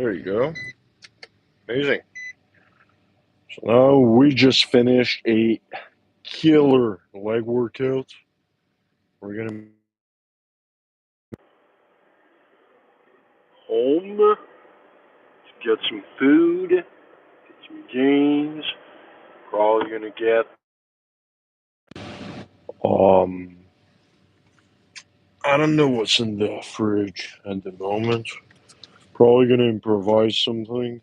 There you go. Amazing. So now we just finished a killer leg workout. We're gonna home to get some food, get some gains. Probably gonna get um I don't know what's in the fridge at the moment. Probably gonna improvise something,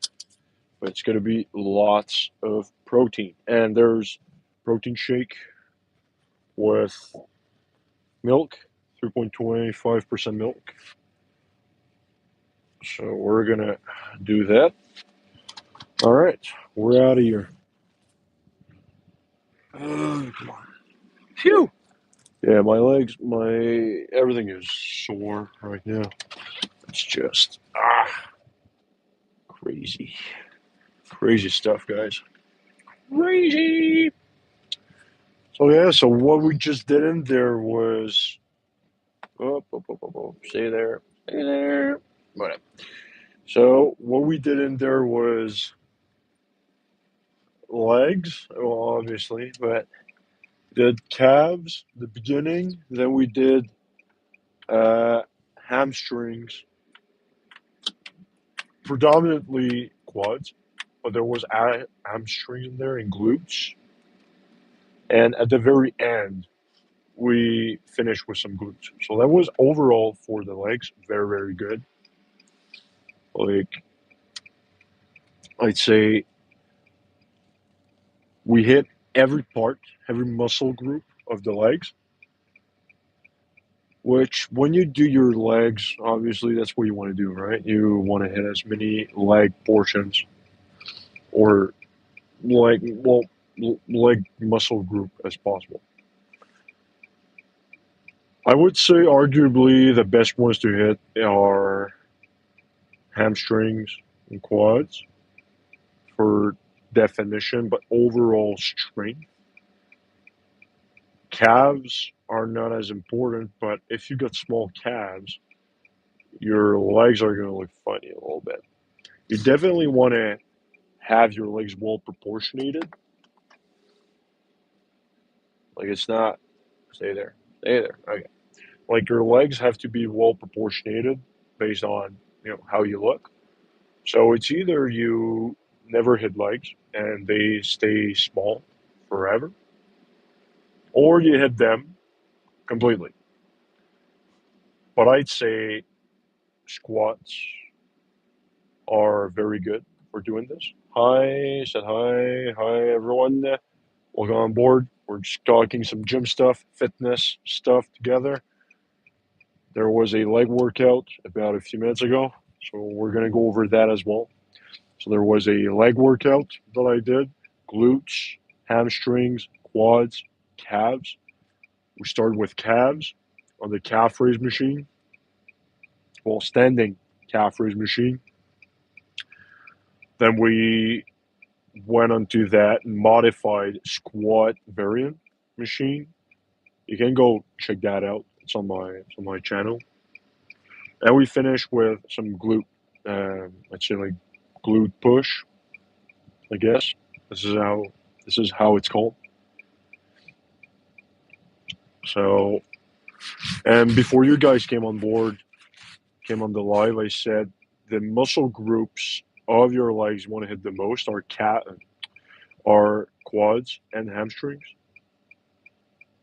but it's gonna be lots of protein. And there's protein shake with milk, 3.25% milk. So we're gonna do that. All right, we're out of here. Come on. Phew. Yeah, my legs, my everything is sore right now. It's just crazy, crazy stuff, guys. Crazy. So yeah, so what we just did in there was stay there, stay there. Whatever. So what we did in there was legs, well, obviously, but did calves the beginning. Then we did uh, hamstrings, predominantly quads, but there was hamstrings in there and glutes. And at the very end, we finished with some glutes. So that was overall for the legs very, very good. Like I'd say we hit every part, every muscle group of the legs. Which, when you do your legs, obviously that's what you want to do, right? You want to hit as many leg portions or well, leg muscle group as possible. I would say arguably the best ones to hit are hamstrings and quads for definition, but overall strength. Calves are not as important, but if you got small calves, your legs are going to look funny a little bit. You definitely want to have your legs well proportionated. Like it's not stay there, stay there. Okay. Like your legs have to be well proportionated based on how you look. So it's either you never hit legs and they stay small forever, or you hit them completely. But I'd say squats are very good for doing this. Hi, said hi everyone. Welcome on board. We're just talking some gym stuff, fitness stuff together. There was a leg workout about a few minutes ago, so we're gonna go over that as well. So there was a leg workout that I did, glutes, hamstrings, quads, calves. We started with calves on the calf raise machine, well, standing calf raise machine. Then we went onto that modified squat variant machine. You can go check that out. It's on my channel. And we finished with some glute, let's say like glute push. I guess this is how it's called. So, and before you guys came on board, came on the live, I said the muscle groups of your legs you want to hit the most are quads and hamstrings.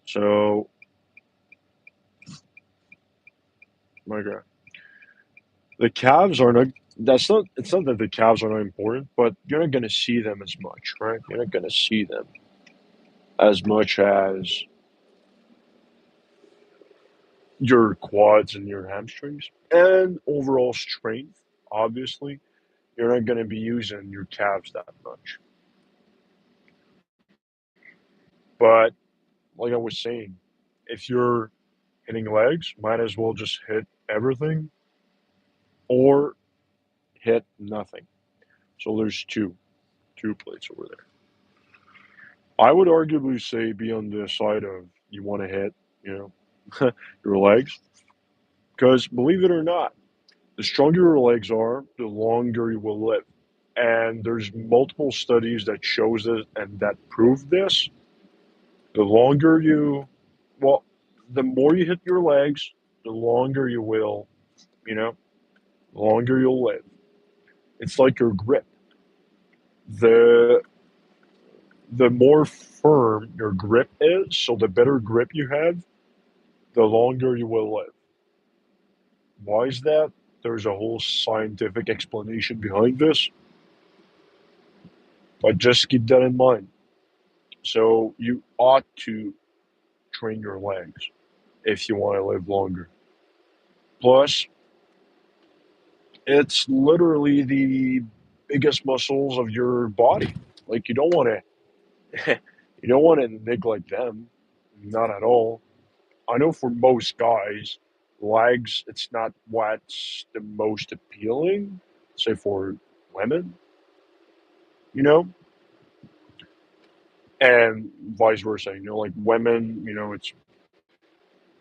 So, my God, the calves are not. That's not. It's not that the calves are not important, but you're not gonna see them as much, right? You're not gonna see them as much as your quads and your hamstrings, and overall strength. Obviously, you're not gonna be using your calves that much. But like I was saying, if you're hitting legs, might as well just hit everything or hit nothing. So there's two plates over there. I would arguably say be on the side of you want to hit, you know, your legs, because believe it or not, The stronger your legs are, the longer you will live. And there's multiple studies that shows it and that prove this. The longer you, well, the more you hit your legs, the longer you will, you know, the longer you'll live. It's like your grip. The the more firm your grip is, so the better grip you have, the longer you will live. Why is that? There's a whole scientific explanation behind this, but just keep that in mind. So you ought to train your legs if you want to live longer. Plus, it's literally the biggest muscles of your body. Like to you don't want to neglect them, not at all. I know for most guys, legs it's not what's the most appealing, say for women, you know, and vice versa. Like women, it's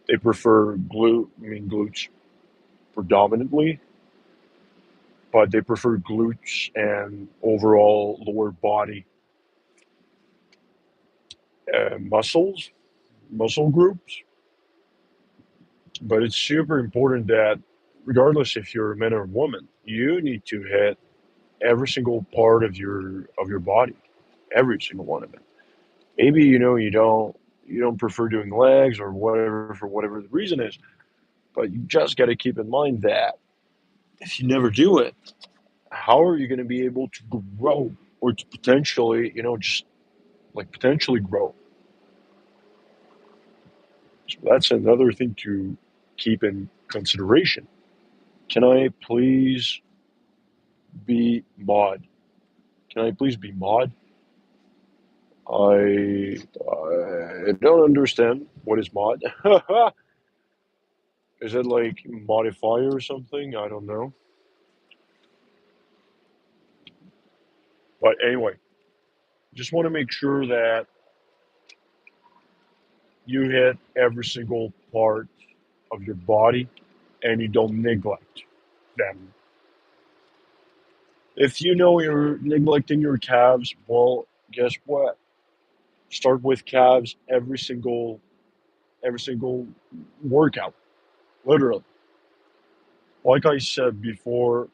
they prefer glutes predominantly, but they prefer glutes and overall lower body muscle groups. But it's super important that, regardless if you're a man or a woman, you need to hit every single part of your body, every single one of it. Maybe you don't prefer doing legs or whatever for whatever the reason is, but you just got to keep in mind that if you never do it, how are you going to be able to grow or to potentially, just like potentially grow? So that's another thing to keep in consideration. Can I please be mod? Can I please be mod? I don't understand what is mod. Is it like modifier or something? I don't know. But anyway, just want to make sure that you hit every single part of your body and you don't neglect them. If you know you're neglecting your calves, well, guess what? Start with calves every single workout. Literally. Like I said before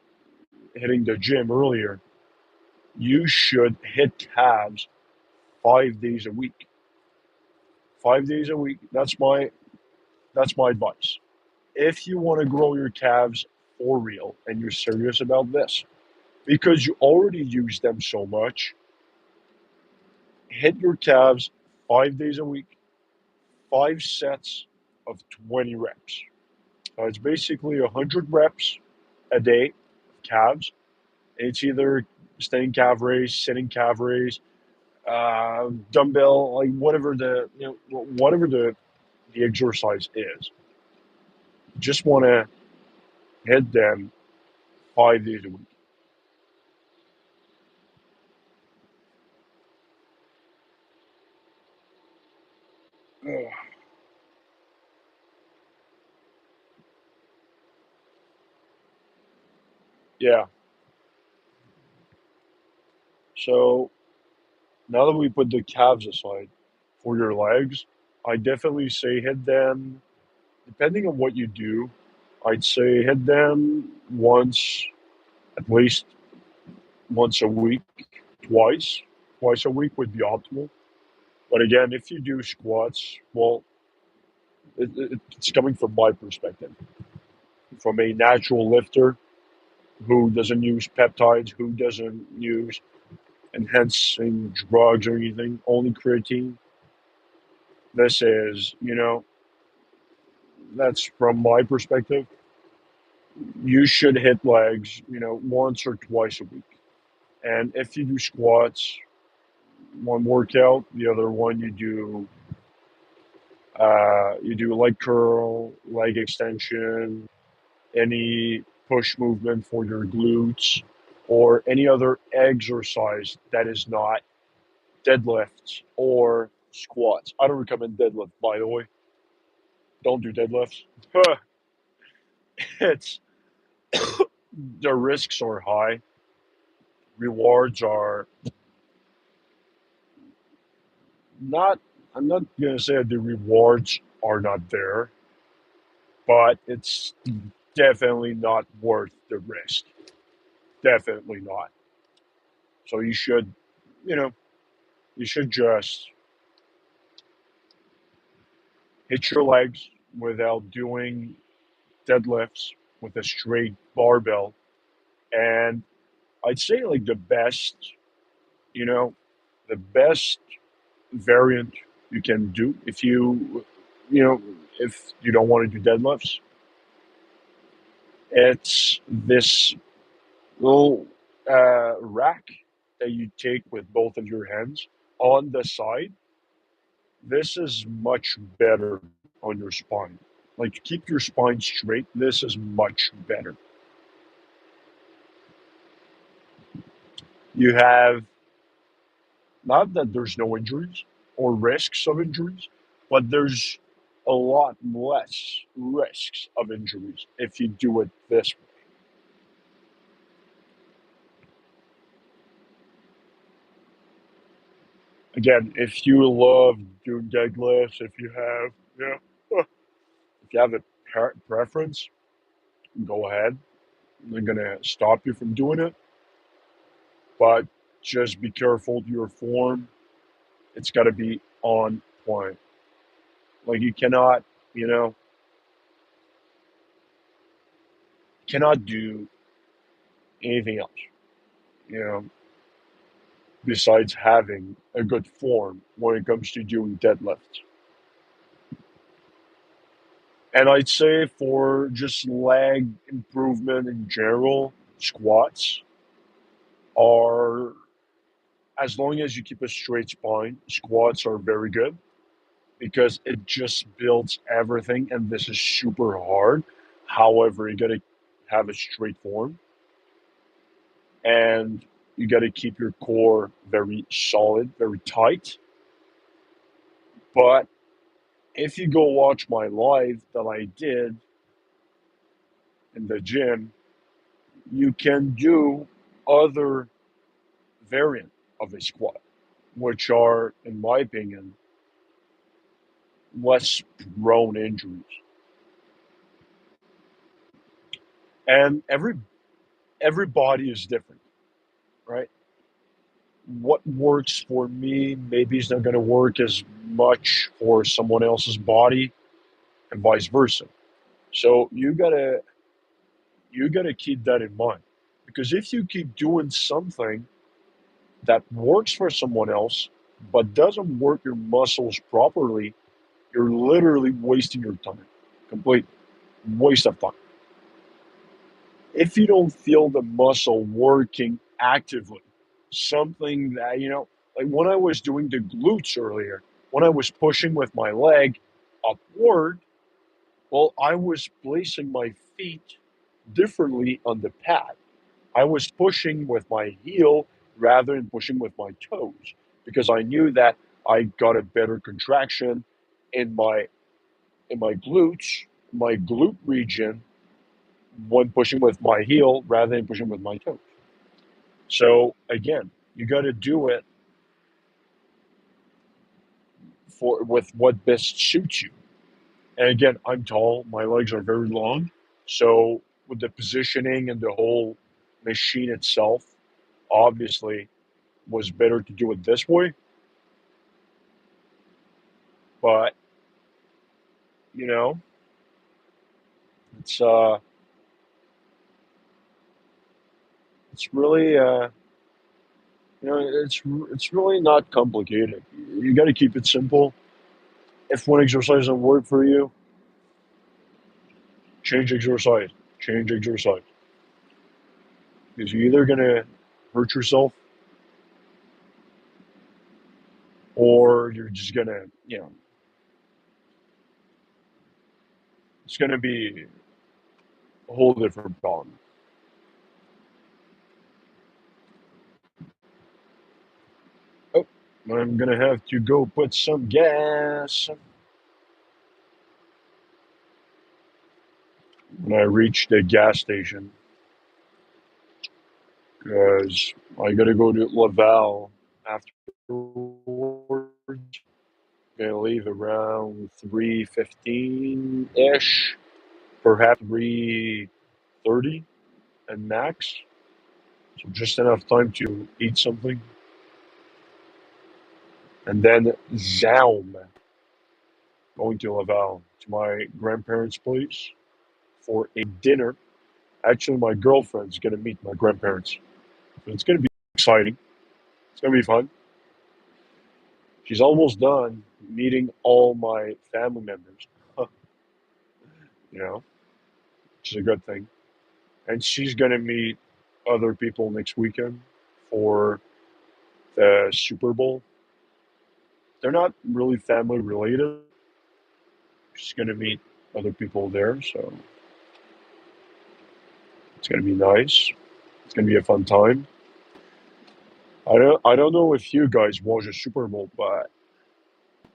hitting the gym earlier, you should hit calves 5 days a week. 5 days a week. That's my advice. If you want to grow your calves for real and you're serious about this, because you already use them so much, hit your calves 5 days a week, 5 sets of 20 reps. It's basically 100 reps a day, calves. It's either standing calf raise, sitting calf raise, dumbbell, like whatever the exercise is. Just want to hit them 5 days a week. Ugh. Yeah. So now that we put the calves aside for your legs, I definitely say hit them, depending on what you do, I'd say hit them once, at least once a week, twice. Twice a week would be optimal. But again, if you do squats, well, it's coming from my perspective. From a natural lifter who doesn't use peptides, who doesn't use enhancing drugs or anything, only creatine. This is, that's from my perspective. You should hit legs, once or twice a week. And if you do squats, one workout, the other one you do leg curl, leg extension, any push movement for your glutes, or any other exercise that is not deadlifts or squats. I don't recommend deadlift, by the way. Don't do deadlifts. it's The risks are high, rewards are not. I'm not gonna say the rewards are not there, but it's definitely not worth the risk. Definitely not. So you should, you know, you should just hit your legs without doing deadlifts with a straight barbell. And I'd say like you know, the best variant you can do if you know, if you don't want to do deadlifts, it's this little rack that you take with both of your hands on the side. This is much better on your spine. Like to keep your spine straight, this is much better. You have not that there's no injuries or risks of injuries, but there's a lot less risks of injuries if you do it this way. Again, if you love doing deadlifts, if you have, if you have a preference, go ahead. I'm not gonna stop you from doing it, but just be careful to your form. It's got to be on point. Like you cannot, you know, cannot do anything else. You know, besides having a good form when it comes to doing deadlifts. And I'd say for just leg improvement in general, squats are, as long as you keep a straight spine, squats are very good because it just builds everything. And this is super hard. However, you got to have a straight form and you got to keep your core very solid, very tight. But if you go watch my live that I did in the gym, you can do other variant of a squat, which are, in my opinion, less prone injuries. And everybody is different, right? What works for me maybe is not going to work as much for someone else's body, and vice versa. So you gotta keep that in mind, because if you keep doing something that works for someone else but doesn't work your muscles properly, you're literally wasting your time. Complete waste of time. If you don't feel the muscle working actively, something that, like when I was doing the glutes earlier, when I was pushing with my leg upward, well, I was placing my feet differently on the pad. I was pushing with my heel rather than pushing with my toes because I knew that I got a better contraction in my glutes, my glute region when pushing with my heel rather than pushing with my toes. So again, you got to do it for with what best suits you. And again, I'm tall, my legs are very long, so with the positioning and the whole machine itself, obviously was better to do it this way. But you know, it's uh, it's really it's really not complicated. You got to keep it simple. If one exercise doesn't work for you, change exercise. Change exercise because you're either gonna hurt yourself or you're just gonna, it's gonna be a whole different problem. Oh, I'm gonna have to go put some gas. when I reach the gas station because I gotta go to Laval afterwards. Gonna leave around 3:15 ish, perhaps 3:30 and max. So just enough time to eat something. And then Zaum, going to Laval to my grandparents' place for a dinner. Actually, my girlfriend's gonna meet my grandparents. So it's gonna be exciting. It's gonna be fun. She's almost done meeting all my family members, you know, which is a good thing. And she's gonna meet other people next weekend for the Super Bowl. They're not really family related. She's gonna meet other people there, so it's gonna be nice. It's gonna be a fun time. I don't know if you guys watch the Super Bowl, but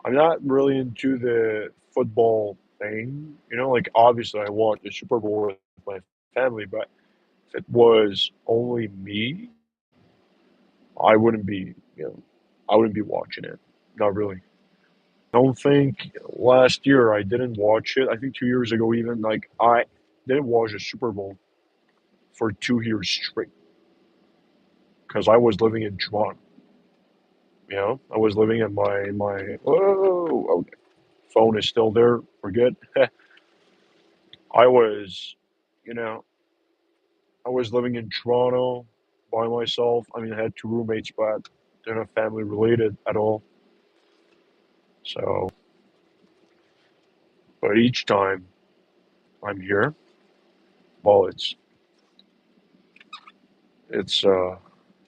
I'm not really into the football thing. You know, like obviously I watch the Super Bowl with my family, but if it was only me, I wouldn't be, I wouldn't be watching it. Not really. I don't think last year I didn't watch it. I think 2 years ago even, like I didn't watch the Super Bowl for 2 years straight because I was living in Toronto. You know, I was living in my. Whoa, okay. Phone is still there. We're good. I was, you know, I was living in Toronto by myself. I mean, I had two roommates, but they're not family related at all. So, but each time I'm here, well, it's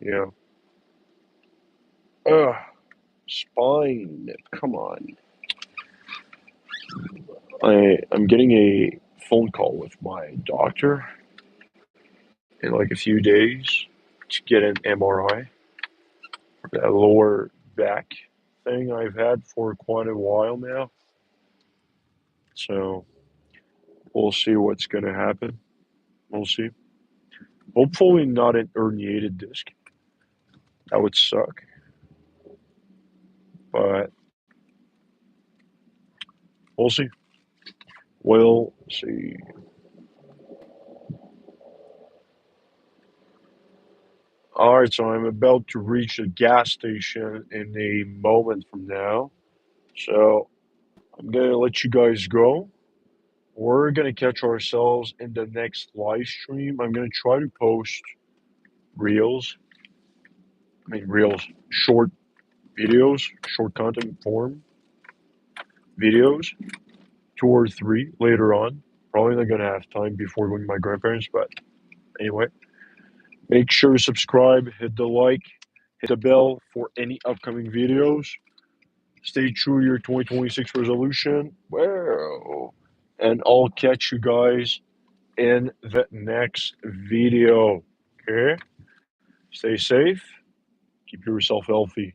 you know, spine. Come on, I'm getting a phone call with my doctor in like a few days to get an MRI for that lower back thing I've had for quite a while now. So we'll see what's going to happen. We'll see. Hopefully, not an herniated disc. That would suck. But we'll see. We'll see. All right, so I'm about to reach a gas station in a moment from now. So I'm going to let you guys go. We're going to catch ourselves in the next live stream. I'm going to try to post reels. I mean, reels, short videos, short content form videos, two or three later on. Probably not going to have time before going to my grandparents, but anyway, make sure to subscribe, hit the like, hit the bell for any upcoming videos. Stay true to your 2026 resolution. Well, and I'll catch you guys in the next video. Okay? Stay safe. Keep yourself healthy.